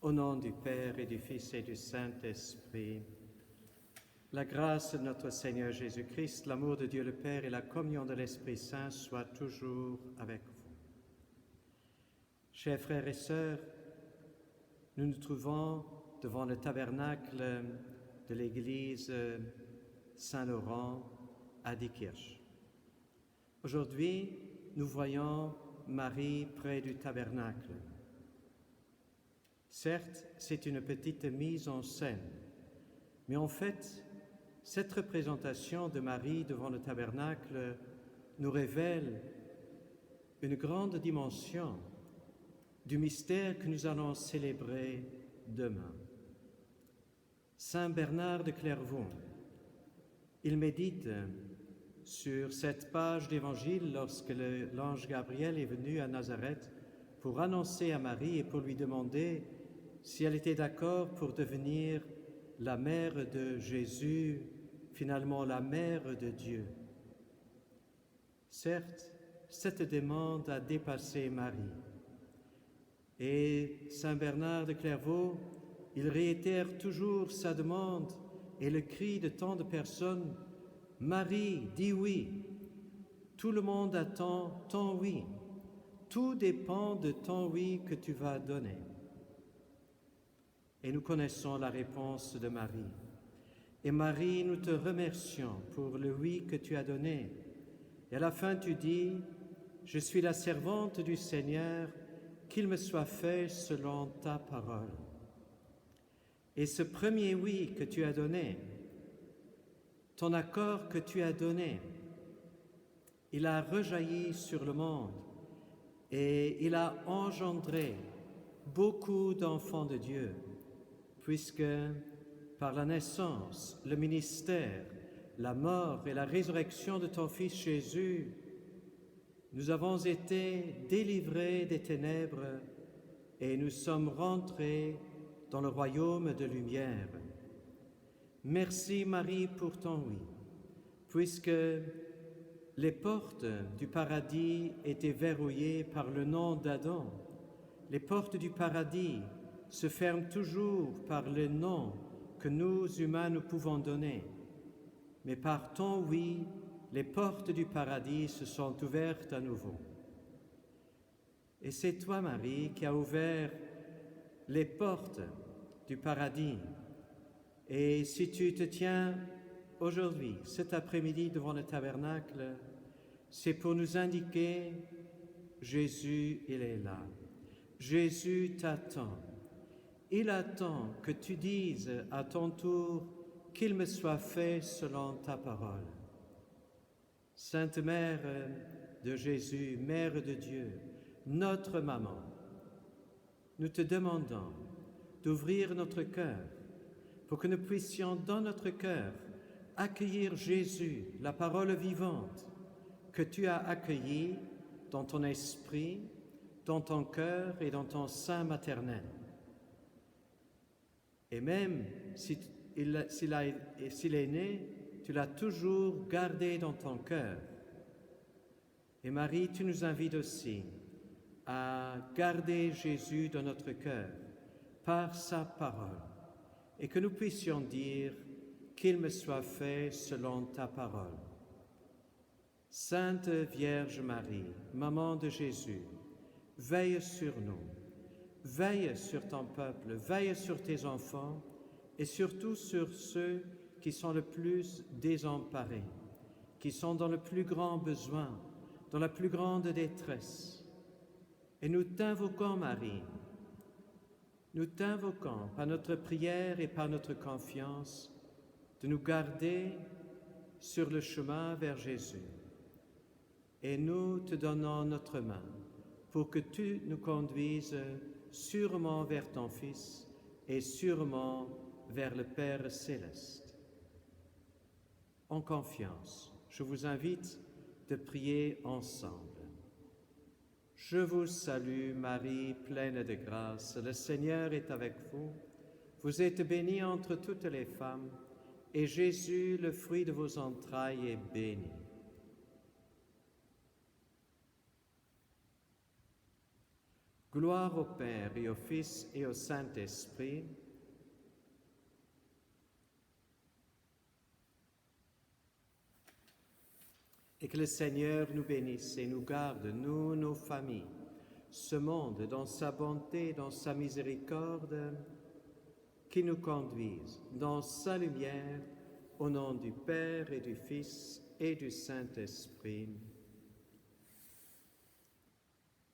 Au nom du Père et du Fils et du Saint-Esprit, la grâce de notre Seigneur Jésus-Christ, l'amour de Dieu le Père et la communion de l'Esprit Saint soient toujours avec vous. Chers frères et sœurs, nous nous trouvons devant le tabernacle de l'église Saint-Laurent à Diekirch. Aujourd'hui, nous voyons Marie près du tabernacle. Certes, c'est une petite mise en scène, mais en fait, cette représentation de Marie devant le tabernacle nous révèle une grande dimension du mystère que nous allons célébrer demain. Saint Bernard de Clairvaux, il médite sur cette page d'Évangile lorsque l'ange Gabriel est venu à Nazareth pour annoncer à Marie et pour lui demander si elle était d'accord pour devenir la mère de Jésus, finalement la mère de Dieu. Certes, cette demande a dépassé Marie. Et Saint Bernard de Clairvaux, il réitère toujours sa demande et le cri de tant de personnes, « Marie, dis oui !» Tout le monde attend ton oui. Tout dépend de ton oui que tu vas donner. Et nous connaissons la réponse de Marie. Et Marie, nous te remercions pour le oui que tu as donné. Et à la fin, tu dis, « Je suis la servante du Seigneur, qu'il me soit fait selon ta parole. » Et ce premier oui que tu as donné, ton accord que tu as donné, il a rejailli sur le monde et il a engendré beaucoup d'enfants de Dieu, puisque par la naissance, le ministère, la mort et la résurrection de ton Fils Jésus, nous avons été délivrés des ténèbres et nous sommes rentrés dans le royaume de lumière. Merci Marie pour ton oui, puisque les portes du paradis étaient verrouillées par le nom d'Adam. Les portes du paradis se ferment toujours par le nom que nous, humains, nous pouvons donner. Mais par ton oui, les portes du paradis se sont ouvertes à nouveau. Et c'est toi, Marie, qui as ouvert les portes du paradis. Et si tu te tiens aujourd'hui, cet après-midi, devant le tabernacle, c'est pour nous indiquer Jésus, il est là. Jésus t'attend. Il attend que tu dises à ton tour qu'il me soit fait selon ta parole. Sainte Mère de Jésus, Mère de Dieu, notre maman, nous te demandons d'ouvrir notre cœur pour que nous puissions dans notre cœur accueillir Jésus, la parole vivante que tu as accueillie dans ton esprit, dans ton cœur et dans ton sein maternel. Et même s'il est né, tu l'as toujours gardé dans ton cœur. Et Marie, tu nous invites aussi à garder Jésus dans notre cœur par sa parole et que nous puissions dire qu'il me soit fait selon ta parole. Sainte Vierge Marie, Maman de Jésus, veille sur nous, veille sur ton peuple, veille sur tes enfants et surtout sur ceux qui sont le plus désemparés, qui sont dans le plus grand besoin, dans la plus grande détresse. Et nous t'invoquons, Marie, nous t'invoquons par notre prière et par notre confiance de nous garder sur le chemin vers Jésus. Et nous te donnons notre main pour que tu nous conduises sûrement vers ton Fils et sûrement vers le Père céleste. En confiance, je vous invite de prier ensemble. Je vous salue, Marie, pleine de grâce. Le Seigneur est avec vous. Vous êtes bénie entre toutes les femmes, et Jésus, le fruit de vos entrailles, est béni. Gloire au Père et au Fils et au Saint-Esprit. Et que le Seigneur nous bénisse et nous garde, nous, nos familles, ce monde dans sa bonté, dans sa miséricorde, qui nous conduise dans sa lumière, au nom du Père et du Fils et du Saint-Esprit.